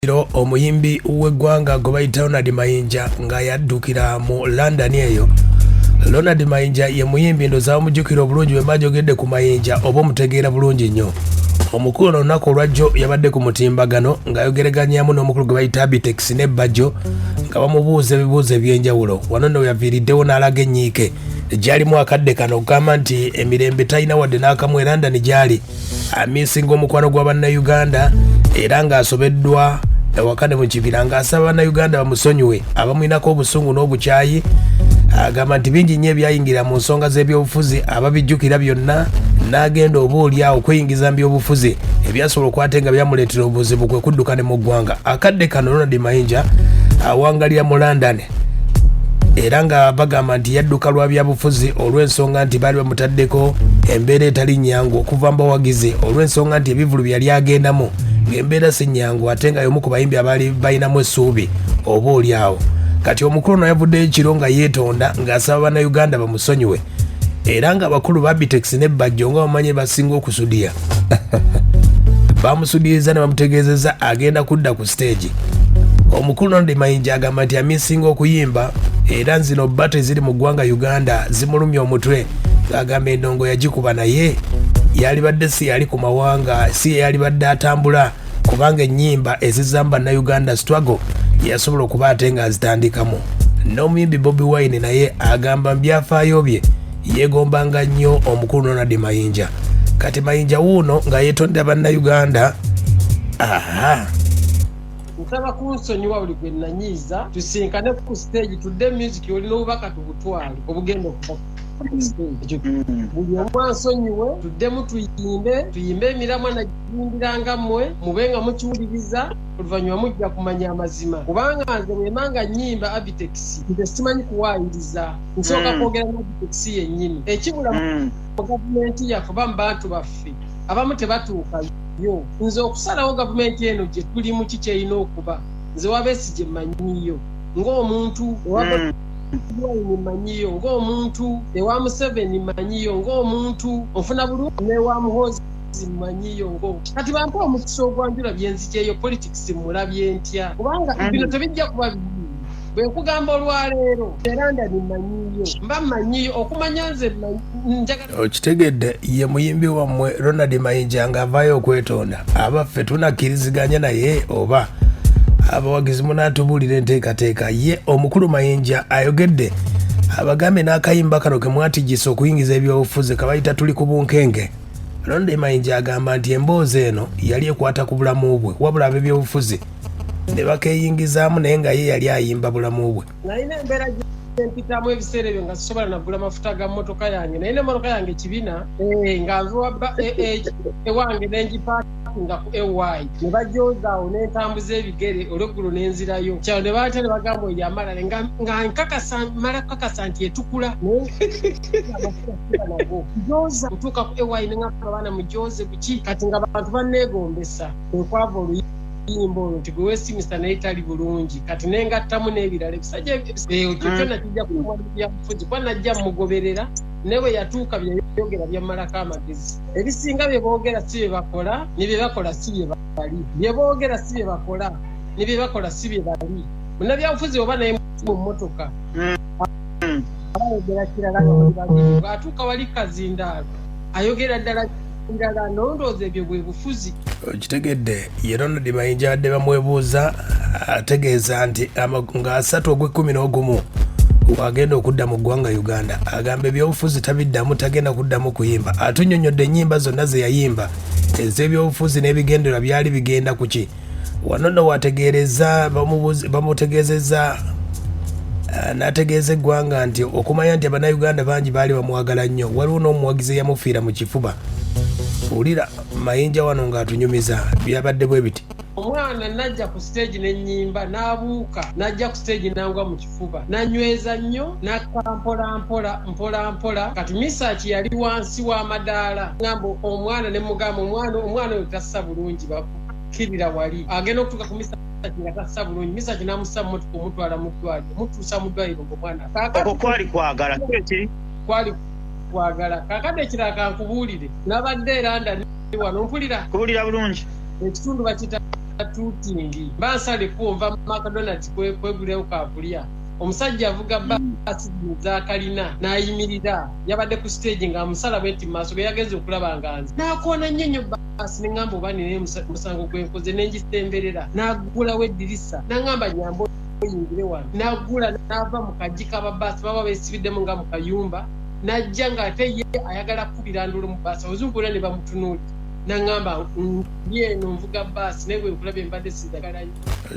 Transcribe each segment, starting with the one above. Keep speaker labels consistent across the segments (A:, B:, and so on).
A: Kiro omuyimbi w'eggwanga gwe bayita Ronald Mayinja nga yaddukira mu London eyo. Ronald Mayinja ye muyimbi ndozaawo mujjukira obulungi bwe mbajogedde ku Mayinja oba omutegeera bulungi nnyo. Omukulu n'olunaku olwajjo yabadde ku mutimbagano ng'ayogereganyaamu n'omukulu gwe bayita Bitex ne Bajjo nga bamubuuza ebibuuzo eby'enjawulo. Wano nno yaviiriddewo n'alaga ennyiike gyalimu akadde kano okugamba nti emirembe talina wadde n'akamu era London gyali amiisinga omukwano gwa bannayuganda era ng'asobeddwa ewaka ne mu kibira ng'asaba bannayuganda bamusonyiwe abamwinako obusungu n'obukyayi. Agamba nti bingi nnyo ebyayingira mu nsonga z'ebyobufuzi ababijjukira byonna n'agenda obaolyawo okweyingiza mu byobufuzi ebyasobola okwate nga byamuleetera obuzibu kwe kuddukane mu ggwanga. Akadde kano Ronald Mayinja awangalira mu London era nga bagamba nti yadduka lwa byabufuzi olw'ensonga nti baali bamutaddeko embeera etali nnyangu okuva mu bawagizi olw'ensonga nti ebivulu byali agendamu ng'embeera si nnyangu ate nga y'omu ku bayimbi abaali balinamu essuubi oba olyawo. Kati omukulu yavuddeyo ekiro nga yeetonda ng'asaba bannayuganda bamusonyiwe era nga abakulu ba Bitex ne Bajjo nga bamanyi basinga okusudira bamusudiriza ne bamutegeezeza agenda kudda ku stage. Omukulu Ronald Mayinja agamba nti amiisinga okuyimba era nzino bbato eziri mu ggwanga Uganda zimulumya omutwe. Agamba endongo yagikuba naye yalibadde si yali ku mawanga si yalibadde atambula kubanga ennyimba ezizamba bannayuganda struggle yasobola okuba ate nga azitandikamu. N'omuyimbi Bobi Wine naye agamba mu byafaayo bye yeegombanga nnyo omukulu Ronald Mayinja. Kati Mayinja wuuno nga yeetondera bannayuganda.
B: Nsaba kunsonyiwa buli gwe nanyiiza tusinkane ku stage tudde music olina obubaka tubutwale obugenda okuva buli omu ansonyiwe tuddemu tuyimbe emiramwa nagiyimbiranga mmwe mube nga mukiwuliriza oluvannyuma mujja kumanya amazima kubanga nze bwemanga nnyimba Abitex nze simanyi kuwaayiriza nsooka kwogera mu Abitex yennyini ekibula mu gavumenti yaffe oba mu bantu baffe abamu tebatuuka yo nze okusalawo gavumenti eno gye tuli mu kiki erina okuba nze Wabesigye mmanyiyo ng'omuntu Wine manyiyo ng'omuntu ewa Museveni manyiyo ng'omuntu ofuna bulungi n'ewa Muhoozi manyiyo ngo kati bampa omukisa ogwanjula byenzikyeyo politics mulabye ntya kubanga bino tebijja kuba bibi bwe nkugamba olwaleero eranda ni manyiyo mba manyiyo okumanya nze njagala
A: okitegedde ye muyimbi wammwe Ronald Mayinja ng'avaayo okwetonda abaffe tunakkiriziganya naye oba abawagizi munaatubuulira enteekateeka ye omukulu Mayinja ayogedde abagambe n'akayimba kano ke mwatigisa okuyingiza ebyobufuzi kabayita tuli ku bunkenge. Ronald Mayinja agamba nti emboozi eno yali ekwata ku bulamu bwe wabula ab'ebyobufuzi ne bakeeyingizaamu naye nga ye yali ayimba bulamu bwe.
B: nalina embeera mpitamu ebiseera ebyo nga sisobola nagula mafuta ga mmotoka yange naye n'emmotoka yange kibina nga nziwa ewange nengipakinga ku AY ne bajozaawo n'entambuza ebigere olweggulo n'enzirayo kyalo ne baate ne bagamba eyamalale nga nkakasa mala kakasa nti etukula nago joza kutuuka ku AY nengamba abaana mujoze kuki kati nga bantu banneegombesa ekwava oluyimbo nti gwe Westminster naye tali bulungi kati nengattamu n'ebirala ebisajja ekyo kyonna kijja kumwalibya bufuzi kuba najja mugoberera ne bwe yatuuka byeyogera byamalako amagezi ebisinga bye boogera si bye bakola ne bye bakola si bye bali bye boogera si bye bakola ne bye bakola si bye bali munnabyabufuzi oba naye mu mmotoka ayogera kirala nga atuuka wali kazindaalo ayogera ddala ndala nondooza ebyo bwe bufuzi.
A: Okitegedde ye Ronald Mayinja adde bamwebuuza ategeeza nti nga 3/11 wagenda okudda mu ggwanga Uganda agamba ebyobufuzi tabiddamu tagenda kuddamu kuyimba. Atunnyonnyodde ennyimba zonna ze yayimba ez'ebyobufuzi n'ebigendera byali bigenda ku ki. Wano nno wategeereza bamutegeezezza n'ategeeza eggwanga nti okumanya nti Abannayuganda bangi baali bamwagala nnyo waliwo n'omuwagizi eyamufiira mu kifuba. Ulira Mayinja wano ng'atunyumiza byabadde bwe biti.
B: Omwana najja ku stage n'ennyimba n'abuuka najja ku stage nangwa mu kifuba nanyweza nnyo mpola mpola kati misaaki yali wansi w'amadaala ngamba omwana ne mugamba omwana oyo tassa bulungi bakirira wali agenda okutuuka ku misaaki nga tassa bulungi misaaki n'amussa mu motoka omutwala mu ddwaliro mutuusa mu ddwaliro ng'omwana
C: okwo kwali kwagala
B: kwali kwagala kakadde ekirala kankubuulire nabadde era ndani wano mpulira
C: kubuulira bulungi
B: ekitundu bakita tutingi bansale kuva McDonald's kwegulewo kakulya omusajja avuga basi za kalina nayimirira yabadde ku stage nga musala bwenti maso ge yageze okulaba nganzi nakona nnyo basi nengamba obani ne musango gwenkoze nengisemberera nagula weddirisa nangamba nyambo yingire wano nagula nava mu kajika babasi baba besibiddemu nga mu kayumba najja nga ate ye ayagala kubirandula mu basi ozungula ne bamutunuli nangamba yeno mvuga basi newe nkulabye mbadde sidagala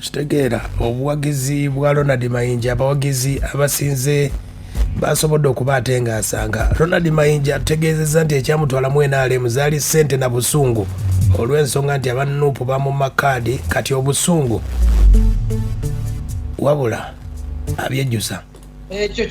A: kitegeera obuwagizi bwa Ronald Mayinja abawagizi abasinze basobodde okuba ate nga asanga Ronald Mayinja ategeezezza nti ekyamutwala mwenaale muzaali ssente na busungu olw'ensonga nti abanuupu bamumakaadi kati obusungu wabula abyejjusa
B: ekyo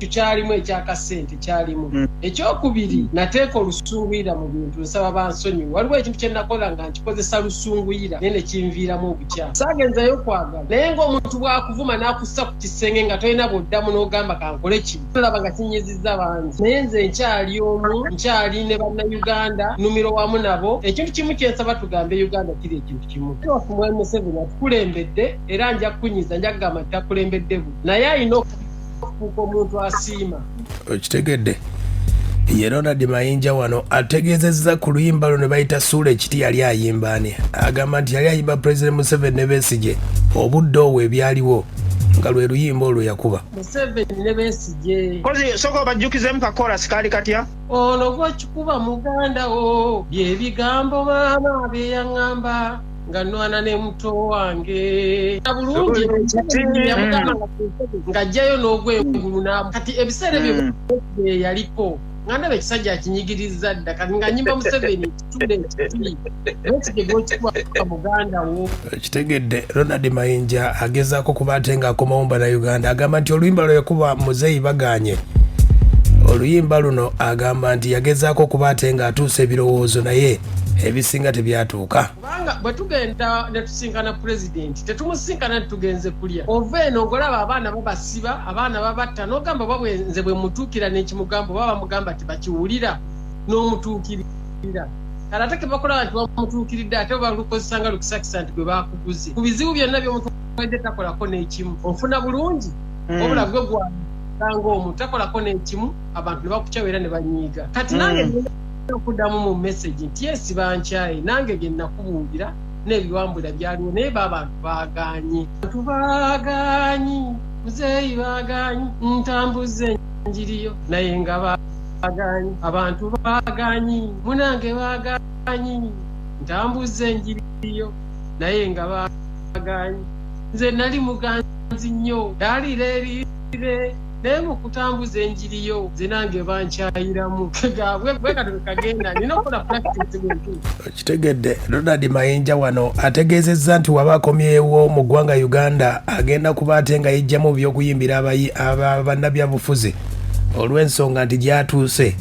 B: kyalimu ekyakasente kyalimu ekyokubiri nateeka olusunguyira mu bintu nsaba bansonyi waliwo ekintu kye nakola nga nkikozesa lusunguyira naye ne kinviiramu obukyamu saagenzayo kwagala naye ng'omuntu bwakuvuma n'akussa ku kisenge nga tolina bwoddamu n'ogamba kankole kimu olaba nga kinyizizza bangi naye nze nkyali omu nkyali ne bannayuganda numiro wamu nabo ekintu kimu kyensaba tugambe Uganda kiri ekintu kimu Mwami Museveni atukulembedde era nja kukunyiza nja kugamba nti takulembedde bu naye alina omuntu asiima
A: okitegedde ye Ronald Mayinja wano ategeezezza ku luyimba luno ne bayita Suula ekiti yali ayimba ani agamba nti yali ayimba President Museveni ne Besigye obudde obwo ebyaliwo nga lwe luyimba olwo yakuba
B: Museveni ne Besigye
C: kozi soko bajjukizemu kakola sikali katya
B: ono gwekikuba muganda wo byebigambo maama byeyaŋŋamba nga nwana ne muto wange bulungi ng'ajjayo n'ogwengulu namu kati ebiseera ebyo yaliko nga ndaba ekisajja akinyigiriza dda kati nga nyimba Museveni kitudde ekiti ekigegwekikuba muganda wo
A: kitegedde Ronald Mayinja agezaako kuba ate ng'akomawo mba na Uganda agamba nti oluyimba lwe yakuba muzeeyi baganye oluyimba luno agamba nti yagezaako kuba ate ng'atuusa ebirowoozo naye ebisinga tebyatuuka
B: kubanga bwe tugenda ne tusinkana pulezidenti tetumusinkana tugenze kulya ova eno ng'olaba abaana babasiba abaana babatta n'ogamba babwenze bwe mutuukira n'ekimugamba oba bamugamba tebakiwulira n'omutuukirira kale ate kebakolaba nti bamutuukiridde ate balukozesa nga lukisakisa nti gwe bakuguze ku bizibu byonna by'omuntu wedde takolako n'ekimu ofuna bulungi obula gwe gwanga omuntu takolako n'ekimu abantu ne bakukyawo era ne banyiiga kati nange okuddamu mu message nti yesi bankyaye nange ge nakubuulira n'ebiwambula byaliwo naye baabantu baaganye abantu baaganyi muzeeyi baaganyi ntambuze enjiriyo naye nga baaganyi abantu baaganyi munange baaganyi ntambuze enjiriyo naye nga baaganyi nze nali muganzi nnyo daalirerire naye mu kutambuza enjiriyo nze nange bankyayiramu bwekatono kagenda nina okukola practice bwentu
A: kitegedde Ronald Mayinja wano ategeezezza nti waba akomyewo mu ggwanga Uganda agenda kuba ate nga yejjamu by'okuyimbira bannabyabufuzi olw'ensonga nti gyatuuse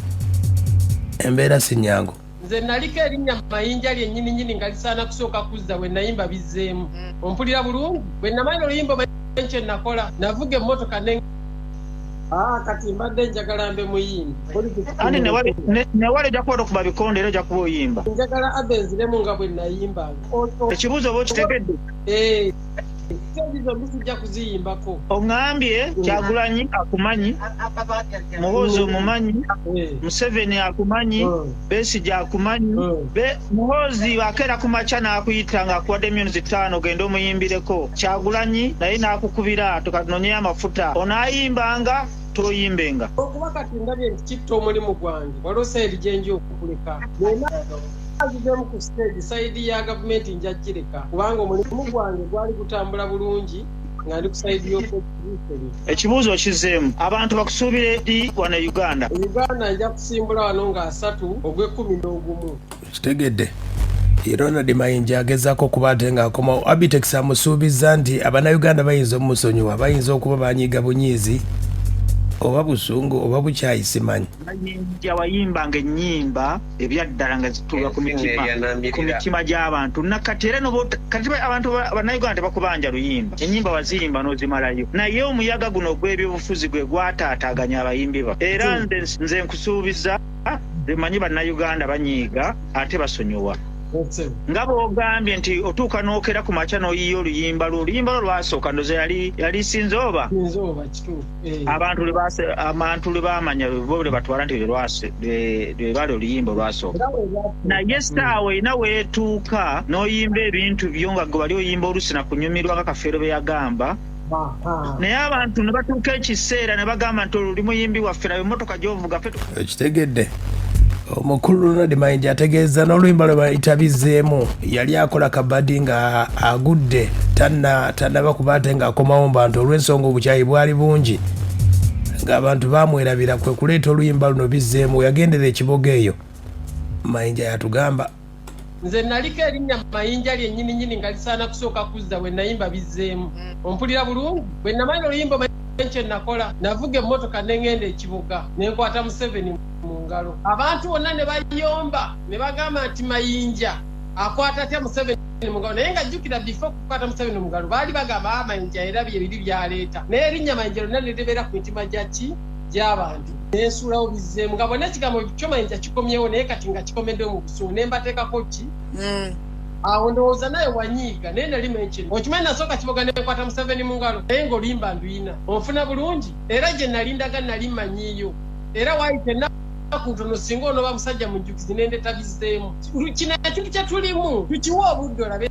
A: embeera si nnyangu
B: nze naliko erinnya Mayinja lyennyininyini nga lisaana kusooka kuzza we nayimba bizzeemu ompulira bulungi bwe namalira oluyimba kye nakola navuga emmotoka kati mbadde njagala mbe muyimbi
C: ani newale ojja kuba okuba bikonde era ojja kuba oyimba
B: njagala abenziremu nga bwe nayimbanga
C: ekibuuzo oba okitegedde
B: ezo bisijja kuziyimbako
C: oŋŋambye Kyagulanyi akumanyi Muhoozi omumanyi Museveni akumanyi Besigye akumanyi Muhoozi akeera ku makya n'akuyita ng'akuwadde millions 5 ogenda omuyimbireko Kyagulanyi naye n'akukubira tukanonyeyo amafuta onaayimbanga toyimbenga
B: okuba kati ndabye nti kitta omulimu gwange waliwo sayidi gye nja okuleka azivemu ku stage sayidi ya gavumenti nja kireka kubanga omulimu gwange gwali gutambula bulungi nga ndi ku sayidi y'okuziiseri
C: ekibuuzo kizeemu abantu bakusuubira eri wano Uganda
B: nja kusimbula wano nga 3 ogw'E11
A: kitegedde Ronald Mayinja agezaako okuba ate ng'akomawo Abitex amusuubizza nti abannayuganda bayinza omumusonyiwa bayinza okuba banyiiga bunyiizi oba busungu oba bukyayi simanyi
C: yawayimbanga ennyimba ebyaddala nga zituuka ku mitima gy'abantu nakati era kati abantu bannayuganda tebakubanja luyimba ennyimba waziyimba n'ozimalayo naye omuyaga guno ogw'ebyobufuzi gwe gwataataaganya abayimbi ba era nze nkusuubiza manyi bannayuganda banyiiga ate basonyiwa nga bw'ogambye nti otuuka n'okera ku makya n'oyiya oluyimba lwo lwasooka ndoza yali sinzooba abantu lwe baamanya bo lwe batwala nti lwe bali oluyimba olwasooka naye sitaawe erina weetuuka n'oyimba ebintu byo nga gwe bali oyimba olusi na kunyumirwa nga Kafeero bwe yagamba naye abantu ne batuuka ekiseera ne bagamba nti oli muyimbi waffe nayo emmotoka gy'ovuga
A: ekitegedde omukulu Ronald Mayinja ategeeza n'oluyimba lwe bayita bizzeemu yali akola kabadi nga agudde tannaba kuba ate ng'akomawo mbantu olw'ensonga obukyayi bwali bungi ng'abantu baamwerabira kwe kuleeta oluyimba luno bizzeemu yagendera ekiboga eyo Mayinja yatugamba
B: nze naliko erinnya Mayinja lyennyini nga lisaana kusooka kuzza we nayimba bizzeemu ompulira bulungi bwe namanya oluyimba kye nakola navuga emmotoka neŋŋenda ekibuga nenkwata Museveni mu ngalo abantu bonna ne bayomba ne bagamba nti Mayinja akwata atya Museveni mu ngalo naye nga jjukira before kukwata Museveni mu ngalo baali bagamba Mayinja era biri byaleeta naye erinnya Mayinja lyonna ne libeera ku mitima gy'abantu nensuulawo bizzeemu nga bonna ekigambo kyo Mayinja kikomyewo naye kati nga kikomeddewo mu busungu ne mbateekako ki awo ndowooza naye wanyiiga naye nali mention okimanyi nasooka kiboga nekwata Museveni mu ngalo naye ng'oluyimba nduyina onfuna bulungi era gye nalindaga nali mmanyiiyo era waayita ennaku ntono singa onooba musajja mujjukizi nendeeta bizzeemu kino ekintu kye tulimu tukiwa obudde olabe